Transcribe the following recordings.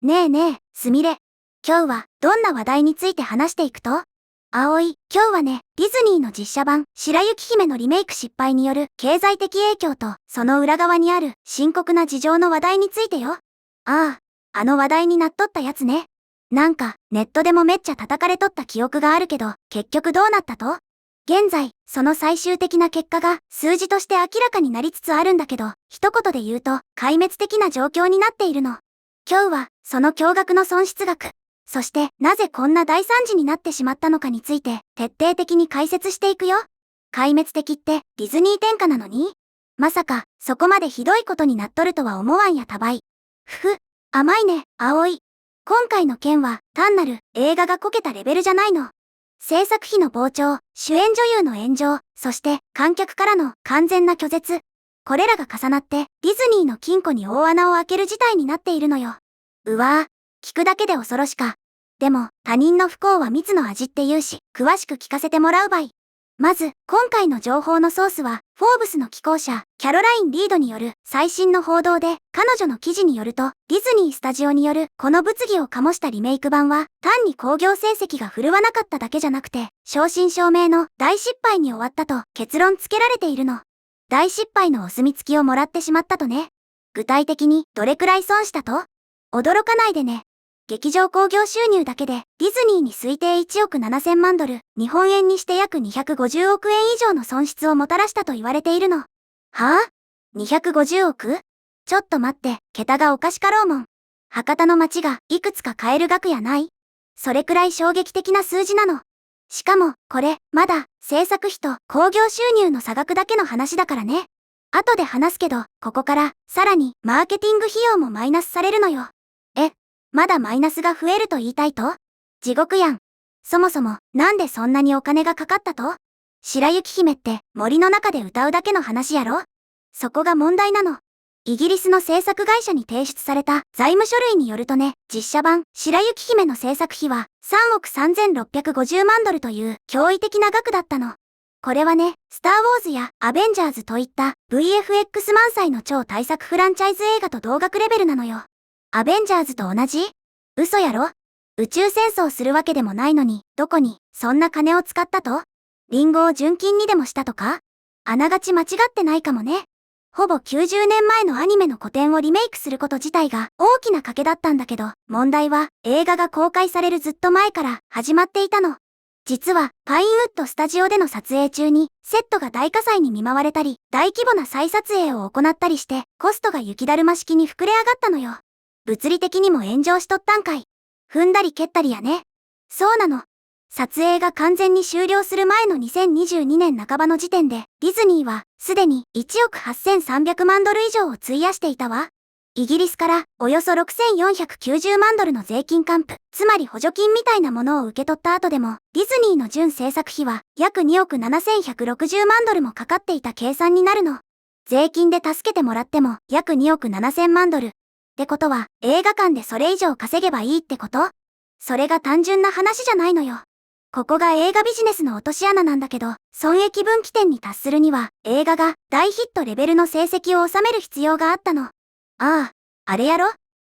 ねえねえ、すみれ。今日はどんな話題について話していくと？今日はね、ディズニーの実写版、白雪姫のリメイク失敗による経済的影響と、その裏側にある深刻な事情の話題についてよ。あの話題になっとったやつね。なんか、ネットでもめっちゃ叩かれとった記憶があるけど、結局どうなったと？現在、その最終的な結果が数字として明らかになりつつあるんだけど、一言で言うと、壊滅的な状況になっているの。今日は、その驚愕の損失額、そしてなぜこんな大惨事になってしまったのかについて、徹底的に解説していくよ。壊滅的ってディズニー天下なのに？まさか、そこまでひどいことになっとるとは思わんやたばい。甘いね、葵。今回の件は、単なる映画がこけたレベルじゃないの。制作費の膨張、主演女優の炎上、そして観客からの完全な拒絶。これらが重なってディズニーの金庫に大穴を開ける事態になっているのよ。うわぁ、聞くだけで恐ろしか。でも他人の不幸は蜜の味って言うし、詳しく聞かせてもらうばい。まず、今回の情報のソースは、フォーブスの寄稿者、キャロライン・リードによる最新の報道で、彼女の記事によると、ディズニースタジオによるこの物議を醸したリメイク版は、単に興行成績が振るわなかっただけじゃなくて、正真正銘の大失敗に終わったと結論付けられているの。大失敗のお墨付きをもらってしまったとね。具体的にどれくらい損したと？驚かないでね。劇場興行収入だけでディズニーに推定1億7000万ドル、日本円にして約250億円以上の損失をもたらしたと言われているの。はぁ？ 250 億？ちょっと待って、桁がおかしかろうもん。博多の街がいくつか買える額やない？それくらい衝撃的な数字なの。しかも、これ、まだ、制作費と興行収入の差額だけの話だからね。後で話すけど、ここから、さらに、マーケティング費用もマイナスされるのよ。まだマイナスが増えると言いたいと？地獄やん。そもそも、なんでそんなにお金がかかったと？白雪姫って森の中で歌うだけの話やろ？そこが問題なの。イギリスの制作会社に提出された財務書類によるとね、実写版白雪姫の制作費は3億3650万ドルという驚異的な額だったの。これはね、スター・ウォーズやアベンジャーズといった VFX 満載の超大作フランチャイズ映画と同額レベルなのよ。アベンジャーズと同じ？嘘やろ？宇宙戦争するわけでもないのに、どこに、そんな金を使ったと？リンゴを純金にでもしたとか？あながち間違ってないかもね。ほぼ90年前のアニメの古典をリメイクすること自体が大きな賭けだったんだけど、問題は映画が公開されるずっと前から始まっていたの。実は、パインウッドスタジオでの撮影中に、セットが大火災に見舞われたり、大規模な再撮影を行ったりして、コストが雪だるま式に膨れ上がったのよ。物理的にも炎上しとったんかい。踏んだり蹴ったりやね。そうなの。撮影が完全に終了する前の2022年半ばの時点で、ディズニーは、すでに1億8300万ドル以上を費やしていたわ。イギリスからおよそ6490万ドルの税金還付、つまり補助金みたいなものを受け取った後でも、ディズニーの純制作費は約2億7160万ドルもかかっていた計算になるの。税金で助けてもらっても約2億7000万ドル。ってことは、映画館でそれ以上稼げばいいってこと？それが単純な話じゃないのよ。ここが映画ビジネスの落とし穴なんだけど、損益分岐点に達するには、映画が大ヒットレベルの成績を収める必要があったの。あれやろ？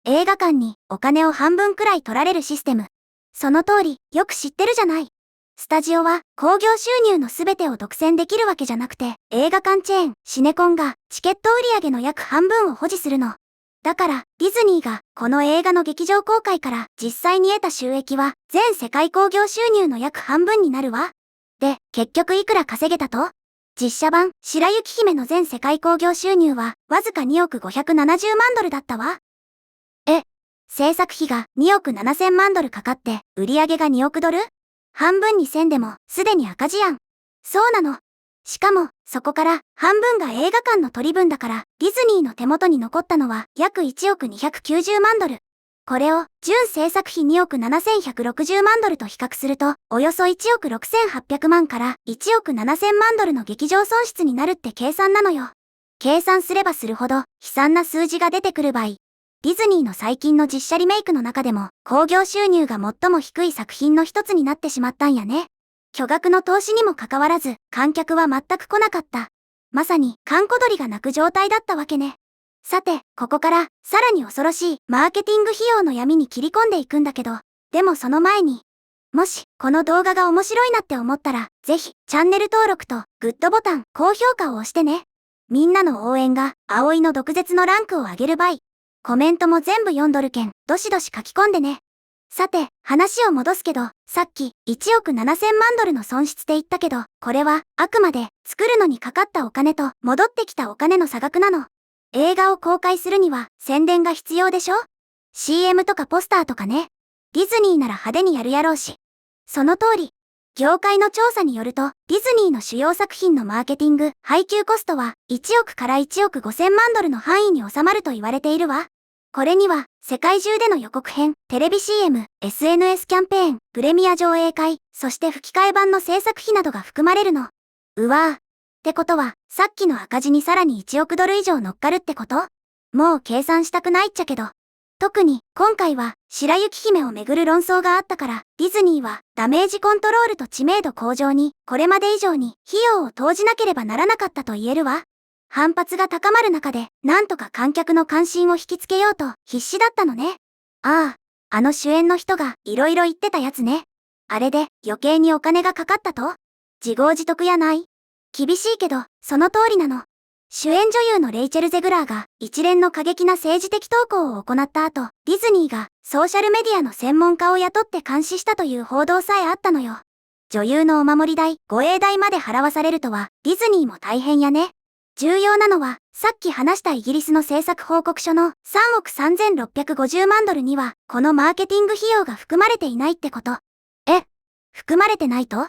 映画館にお金を半分くらい取られるシステム。その通り、よく知ってるじゃない。スタジオは興行収入のすべてを独占できるわけじゃなくて、映画館チェーン、シネコンがチケット売上の約半分を保持するの。だから、ディズニーがこの映画の劇場公開から実際に得た収益は全世界興行収入の約半分になるわ。で、結局いくら稼げたと？実写版白雪姫の全世界興行収入はわずか2億570万ドルだったわ。制作費が2億7000万ドルかかって売上が2億ドル？半分にせんでもすでに赤字やん。そうなの。しかも、そこから半分が映画館の取り分だから、ディズニーの手元に残ったのは約1億290万ドル。これを、純制作費2億7160万ドルと比較すると、およそ1億6800万から1億7000万ドルの劇場損失になるって計算なのよ。計算すればするほど、悲惨な数字が出てくる場合。ディズニーの最近の実写リメイクの中でも、興行収入が最も低い作品の一つになってしまったんやね。巨額の投資にもかかわらず、観客は全く来なかった。まさに、閑古鳥が鳴く状態だったわけね。さて、ここからさらに恐ろしいマーケティング費用の闇に切り込んでいくんだけど、でもその前に、もしこの動画が面白いなって思ったら、ぜひチャンネル登録とグッドボタン、高評価を押してね。みんなの応援が葵の毒舌のランクを上げる場合、コメントも全部読んどるけん、どしどし書き込んでね。さて、話を戻すけど、さっき1億7000万ドルの損失って言ったけど、これはあくまで作るのにかかったお金と戻ってきたお金の差額なの。映画を公開するには宣伝が必要でしょ？ CM とかポスターとかね。ディズニーなら派手にやるやろうし。その通り。業界の調査によると、ディズニーの主要作品のマーケティング、配給コストは1億から1億5000万ドルの範囲に収まると言われているわ。これには、世界中での予告編、テレビ CM、SNS キャンペーン、プレミア上映会、そして吹き替え版の制作費などが含まれるの。うわぁ。ってことは、さっきの赤字にさらに1億ドル以上乗っかるってこと？もう計算したくないっちゃけど。特に、今回は、白雪姫をめぐる論争があったから、ディズニーは、ダメージコントロールと知名度向上に、これまで以上に、費用を投じなければならなかったと言えるわ。反発が高まる中で、なんとか観客の関心を引きつけようと、必死だったのね。ああ、あの主演の人が、いろいろ言ってたやつね。あれで、余計にお金がかかったと？自業自得やない？厳しいけど、その通りなの。主演女優のレイチェル・ゼグラーが一連の過激な政治的投稿を行った後、ディズニーがソーシャルメディアの専門家を雇って監視したという報道さえあったのよ。女優のお守り代、護衛代まで払わされるとは、ディズニーも大変やね。重要なのは、さっき話したイギリスの制作報告書の3億3650万ドルには、このマーケティング費用が含まれていないってこと。含まれてないと？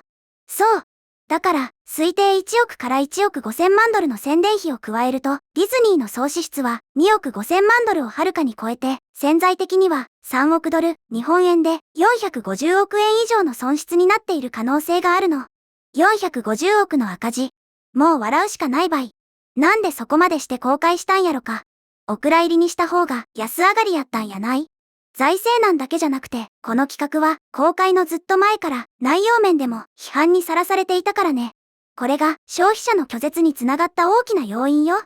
そう。だから、推定1億から1億5000万ドルの宣伝費を加えると、ディズニーの総支出は2億5000万ドルをはるかに超えて、潜在的には3億ドル、日本円で450億円以上の損失になっている可能性があるの。450億の赤字。もう笑うしかないばい。なんでそこまでして公開したんやろか。お蔵入りにした方が安上がりやったんやない？財政難だけじゃなくて、この企画は公開のずっと前から内容面でも批判にさらされていたからね。これが消費者の拒絶につながった大きな要因よ。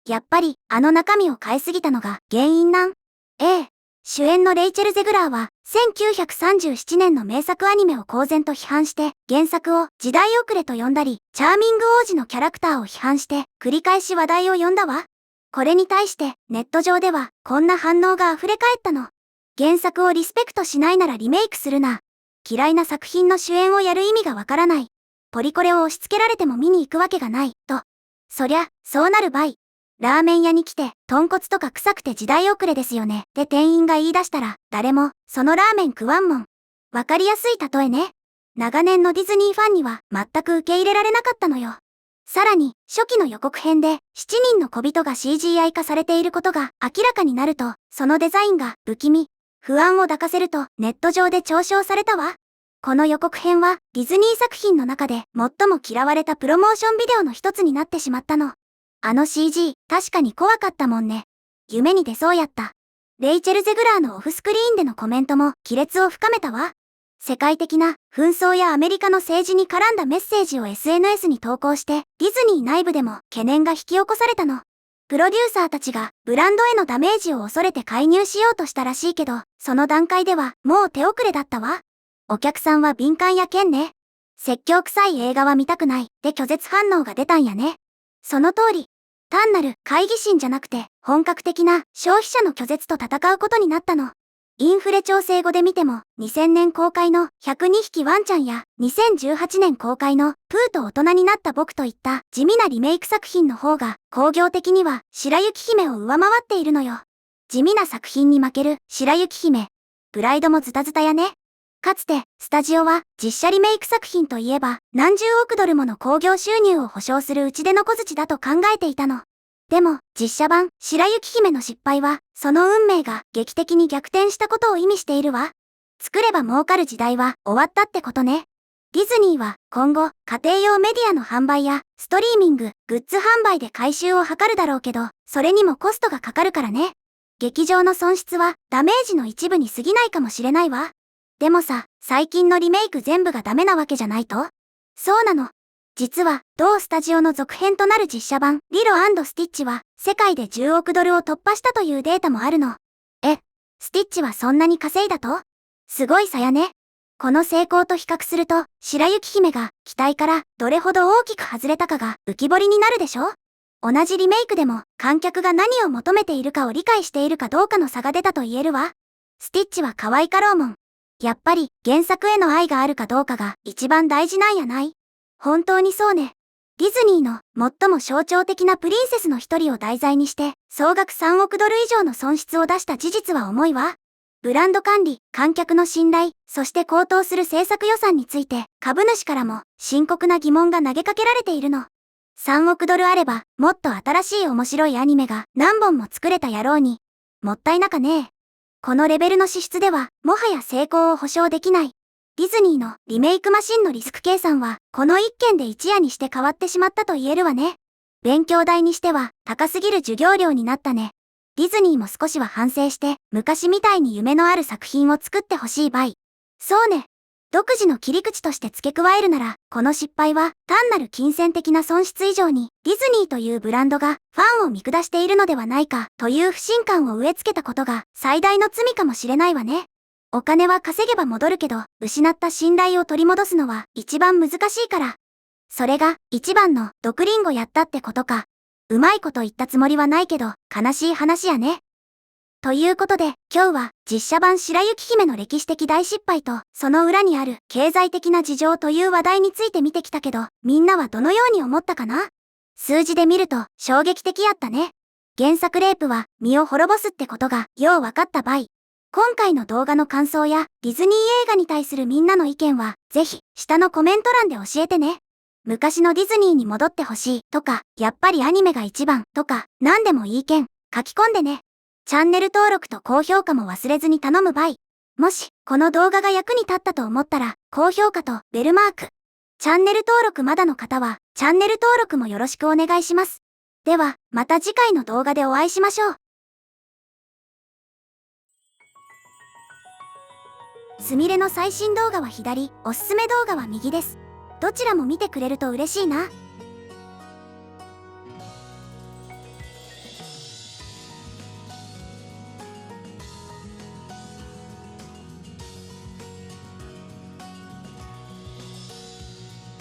やっぱりあの中身を変えすぎたのが原因なん。主演のレイチェル・ゼグラーは1937年の名作アニメを公然と批判して原作を時代遅れと呼んだり、チャーミング王子のキャラクターを批判して繰り返し話題を呼んだわ。これに対してネット上ではこんな反応が溢れ返ったの。原作をリスペクトしないならリメイクするな。嫌いな作品の主演をやる意味がわからない。ポリコレを押し付けられても見に行くわけがない、と。そりゃ、そうなるばい。ラーメン屋に来て、豚骨とか臭くて時代遅れですよね。って店員が言い出したら、誰も、そのラーメン食わんもん。わかりやすい例えね。長年のディズニーファンには全く受け入れられなかったのよ。さらに、初期の予告編で、7人の小人が CGI 化されていることが明らかになると、そのデザインが不気味、不安を抱かせるとネット上で嘲笑されたわ。この予告編はディズニー作品の中で最も嫌われたプロモーションビデオの一つになってしまったの。あの CG、確かに怖かったもんね。夢に出そうやった。レイチェル・ゼグラーのオフスクリーンでのコメントも亀裂を深めたわ。世界的な紛争やアメリカの政治に絡んだメッセージを SNS に投稿して、ディズニー内部でも懸念が引き起こされたの。プロデューサーたちがブランドへのダメージを恐れて介入しようとしたらしいけど、その段階ではもう手遅れだったわ。お客さんは敏感やけんね。説教臭い映画は見たくないで拒絶反応が出たんやね。その通り。単なる懐疑心じゃなくて本格的な消費者の拒絶と戦うことになったの。インフレ調整後で見ても2000年公開の102匹ワンちゃんや2018年公開のプーと大人になった僕といった地味なリメイク作品の方が興行的には白雪姫を上回っているのよ。地味な作品に負ける白雪姫。プライドもズタズタやね。かつてスタジオは実写リメイク作品といえば何十億ドルもの興行収入を保証する打ち出の小槌だと考えていたの。でも、実写版、白雪姫の失敗は、その運命が劇的に逆転したことを意味しているわ。作れば儲かる時代は終わったってことね。ディズニーは今後、家庭用メディアの販売や、ストリーミング、グッズ販売で回収を図るだろうけど、それにもコストがかかるからね。劇場の損失は、ダメージの一部に過ぎないかもしれないわ。でもさ、最近のリメイク全部がダメなわけじゃないと？そうなの。実は、同スタジオの続編となる実写版、リロ&スティッチは、世界で10億ドルを突破したというデータもあるの。スティッチはそんなに稼いだと？すごい差やね。この成功と比較すると、白雪姫が期待からどれほど大きく外れたかが浮き彫りになるでしょ？同じリメイクでも観客が何を求めているかを理解しているかどうかの差が出たと言えるわ。スティッチは可愛かろうもん。やっぱり原作への愛があるかどうかが一番大事なんやない？本当にそうね。ディズニーの最も象徴的なプリンセスの一人を題材にして、総額3億ドル以上の損失を出した事実は重いわ。ブランド管理、観客の信頼、そして高騰する制作予算について、株主からも深刻な疑問が投げかけられているの。3億ドルあれば、もっと新しい面白いアニメが何本も作れたやろうに。もったいなかねえ。このレベルの支出では、もはや成功を保証できない。ディズニーのリメイクマシンのリスク計算は、この一件で一夜にして変わってしまったと言えるわね。勉強代にしては、高すぎる授業料になったね。ディズニーも少しは反省して、昔みたいに夢のある作品を作ってほしいばい。そうね。独自の切り口として付け加えるなら、この失敗は単なる金銭的な損失以上に、ディズニーというブランドがファンを見下しているのではないかという不信感を植え付けたことが最大の罪かもしれないわね。お金は稼げば戻るけど、失った信頼を取り戻すのは一番難しいから。それが一番の毒リンゴやったってことか。うまいこと言ったつもりはないけど、悲しい話やね。ということで、今日は実写版白雪姫の歴史的大失敗と、その裏にある経済的な事情という話題について見てきたけど、みんなはどのように思ったかな？数字で見ると衝撃的やったね。原作レイプは身を滅ぼすってことがよう分かったばい。今回の動画の感想やディズニー映画に対するみんなの意見は、ぜひ下のコメント欄で教えてね。昔のディズニーに戻ってほしいとか、やっぱりアニメが一番とか、何でもいい意見書き込んでね。チャンネル登録と高評価も忘れずに頼むばい。もし、この動画が役に立ったと思ったら、高評価とベルマーク。チャンネル登録まだの方は、チャンネル登録もよろしくお願いします。では、また次回の動画でお会いしましょう。すみれの最新動画は左、おすすめ動画は右です。どちらも見てくれると嬉しいな。